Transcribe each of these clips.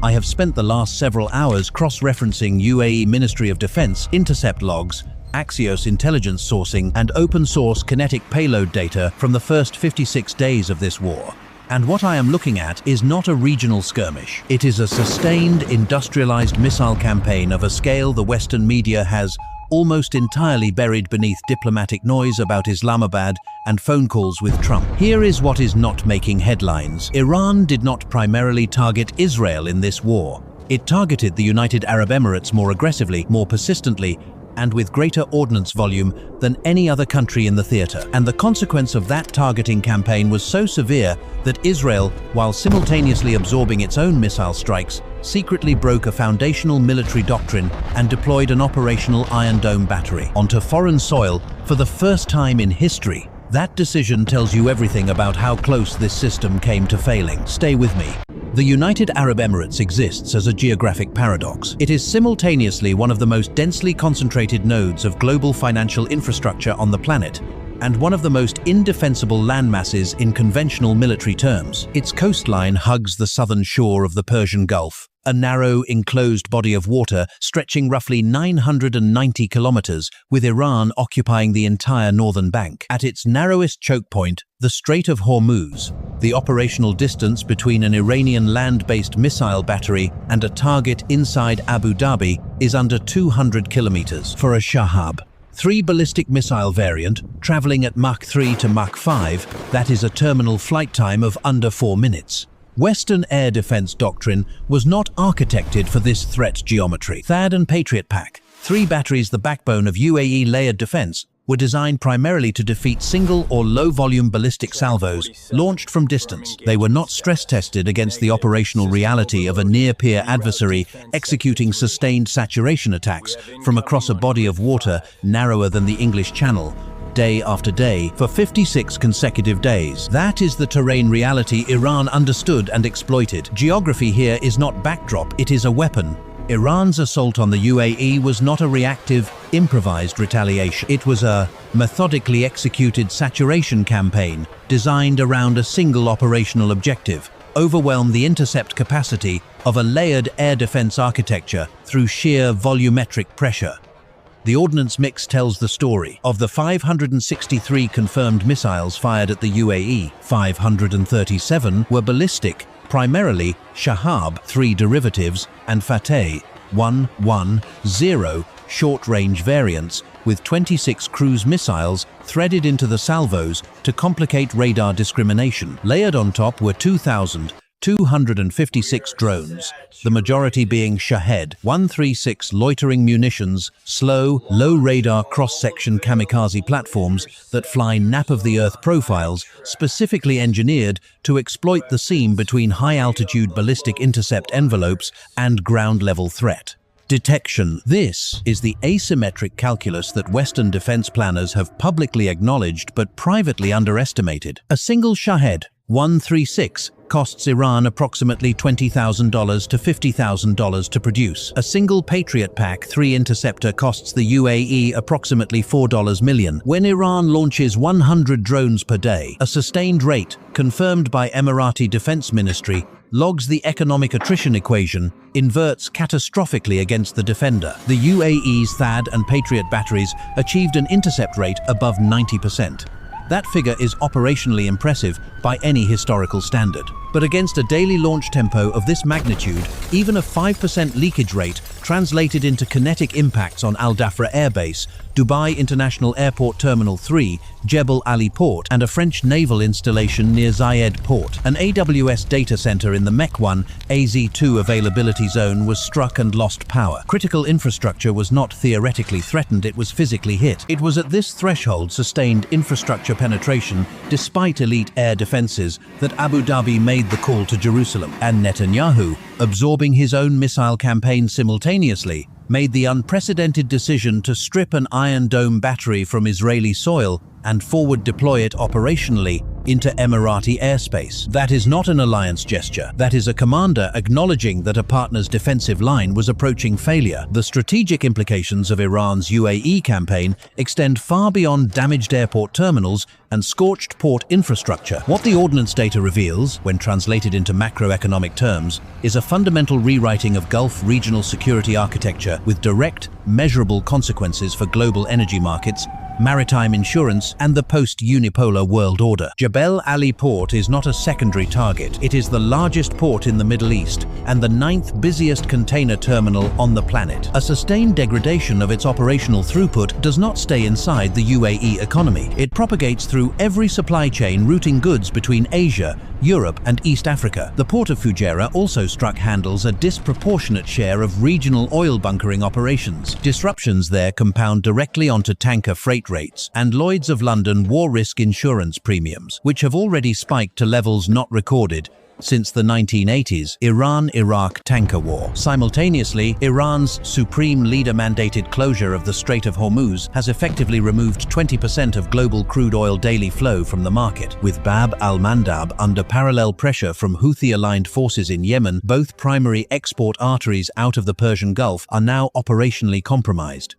I have spent the last several hours cross-referencing UAE Ministry of Defense intercept logs, Axios intelligence sourcing, and open-source kinetic payload data from the first 56 days of this war. And what I am looking at is not a regional skirmish. It is a sustained, industrialized missile campaign of a scale the Western media has almost entirely buried beneath diplomatic noise about Islamabad and phone calls with Trump. Here is what is not making headlines. Iran did not primarily target Israel in this war. It targeted the United Arab Emirates more aggressively, more persistently, and with greater ordnance volume than any other country in the theater. And the consequence of that targeting campaign was so severe that Israel, while simultaneously absorbing its own missile strikes, secretly broke a foundational military doctrine and deployed an operational Iron Dome battery onto foreign soil for the first time in history. That decision tells you everything about how close this system came to failing. Stay with me. The United Arab Emirates exists as a geographic paradox. It is simultaneously one of the most densely concentrated nodes of global financial infrastructure on the planet, and one of the most indefensible landmasses in conventional military terms. Its coastline hugs the southern shore of the Persian Gulf, a narrow, enclosed body of water stretching roughly 990 kilometers, with Iran occupying the entire northern bank. At its narrowest choke point, the Strait of Hormuz, the operational distance between an Iranian land-based missile battery and a target inside Abu Dhabi is under 200 kilometers. For a Shahed 3 ballistic missile variant, traveling at Mach 3 to Mach 5, that is a terminal flight time of under 4 minutes. Western air defense doctrine was not architected for this threat geometry. THAAD and Patriot PAC-3 batteries, the backbone of UAE layered defense, were designed primarily to defeat single or low-volume ballistic salvos launched from distance. They were not stress-tested against the operational reality of a near-peer adversary executing sustained saturation attacks from across a body of water narrower than the English Channel, day after day, for 56 consecutive days. That is the terrain reality Iran understood and exploited. Geography here is not backdrop, it is a weapon. Iran's assault on the UAE was not a reactive, improvised retaliation. It was a methodically executed saturation campaign designed around a single operational objective: overwhelm the intercept capacity of a layered air defense architecture through sheer volumetric pressure. The ordnance mix tells the story. Of the 563 confirmed missiles fired at the UAE, 537 were ballistic, primarily Shahed 3 derivatives and Fateh 110 short-range variants, with 26 cruise missiles threaded into the salvos to complicate radar discrimination. Layered on top were 2,256 drones, the majority being Shahed 136 loitering munitions, slow, low-radar cross-section kamikaze platforms that fly nap-of-the-earth profiles specifically engineered to exploit the seam between high-altitude ballistic intercept envelopes and ground-level threat. Detection. This is the asymmetric calculus that Western defense planners have publicly acknowledged but privately underestimated. A single Shahed 136 costs Iran approximately $20,000 to $50,000 to produce. A single Patriot PAC-3 interceptor costs the UAE approximately $4 million. When Iran launches 100 drones per day, a sustained rate, confirmed by Emirati Defense Ministry, logs the economic attrition equation, inverts catastrophically against the defender. The UAE's THAAD and Patriot batteries achieved an intercept rate above 90%. That figure is operationally impressive by any historical standard. But against a daily launch tempo of this magnitude, even a 5% leakage rate translated into kinetic impacts on Dhafra Air Base, Dubai International Airport Terminal 3, Jebel Ali Port, and a French naval installation near Shahed Port. An AWS data center in the MEC-1 AZ-2 availability zone was struck and lost power. Critical infrastructure was not theoretically threatened, it was physically hit. It was at this threshold sustained infrastructure penetration, despite elite air defenses, that Abu Dhabi made the call to Jerusalem, and Netanyahu, absorbing his own missile campaign simultaneously, made the unprecedented decision to strip an Iron Dome battery from Israeli soil and forward deploy it operationally into Emirati airspace. That is not an alliance gesture. That is a commander acknowledging that a partner's defensive line was approaching failure. The strategic implications of Iran's UAE campaign extend far beyond damaged airport terminals and scorched port infrastructure. What the ordnance data reveals, when translated into macroeconomic terms, is a fundamental rewriting of Gulf regional security architecture with direct, measurable consequences for global energy markets, maritime insurance, and the post-unipolar world order. Jebel Ali Port is not a secondary target. It is the largest port in the Middle East and the 9th busiest container terminal on the planet. A sustained degradation of its operational throughput does not stay inside the UAE economy. It propagates through every supply chain routing goods between Asia, Europe, and East Africa. The port of Fujairah also struck handles a disproportionate share of regional oil bunkering operations. Disruptions there compound directly onto tanker freight rates and Lloyd's of London war risk insurance premiums, which have already spiked to levels not recorded since the 1980s Iran-Iraq tanker war. Simultaneously, Iran's supreme leader-mandated closure of the Strait of Hormuz has effectively removed 20% of global crude oil daily flow from the market. With Bab al-Mandab under parallel pressure from Houthi-aligned forces in Yemen, both primary export arteries out of the Persian Gulf are now operationally compromised.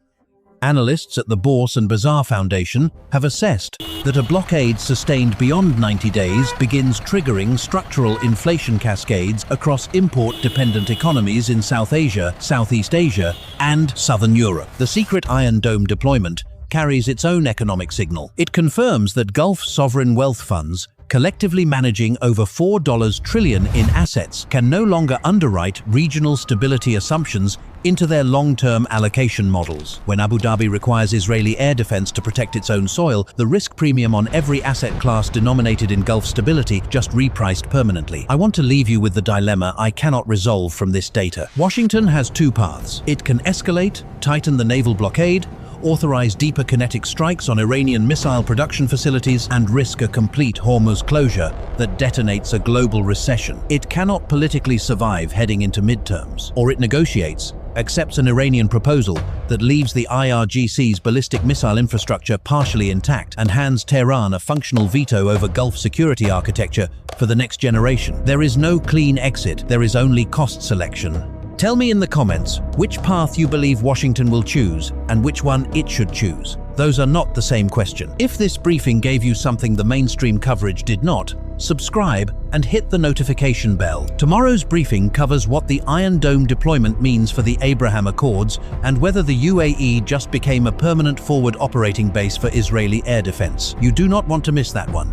Analysts at the Bourse and Bazaar Foundation have assessed that a blockade sustained beyond 90 days begins triggering structural inflation cascades across import-dependent economies in South Asia, Southeast Asia, and Southern Europe. The secret Iron Dome deployment carries its own economic signal. It confirms that Gulf sovereign wealth funds, collectively managing over $4 trillion in assets, can no longer underwrite regional stability assumptions into their long-term allocation models. When Abu Dhabi requires Israeli air defense to protect its own soil, the risk premium on every asset class denominated in Gulf stability just repriced permanently. I want to leave you with the dilemma I cannot resolve from this data. Washington has two paths. It can escalate, tighten the naval blockade, authorize deeper kinetic strikes on Iranian missile production facilities, and risk a complete Hormuz closure that detonates a global recession. It cannot politically survive heading into midterms. Or it negotiates, accepts an Iranian proposal that leaves the IRGC's ballistic missile infrastructure partially intact and hands Tehran a functional veto over Gulf security architecture for the next generation. There is no clean exit, there is only cost selection. Tell me in the comments which path you believe Washington will choose and which one it should choose. Those are not the same question. If this briefing gave you something the mainstream coverage did not, subscribe and hit the notification bell. Tomorrow's briefing covers what the Iron Dome deployment means for the Abraham Accords and whether the UAE just became a permanent forward operating base for Israeli air defense. You do not want to miss that one.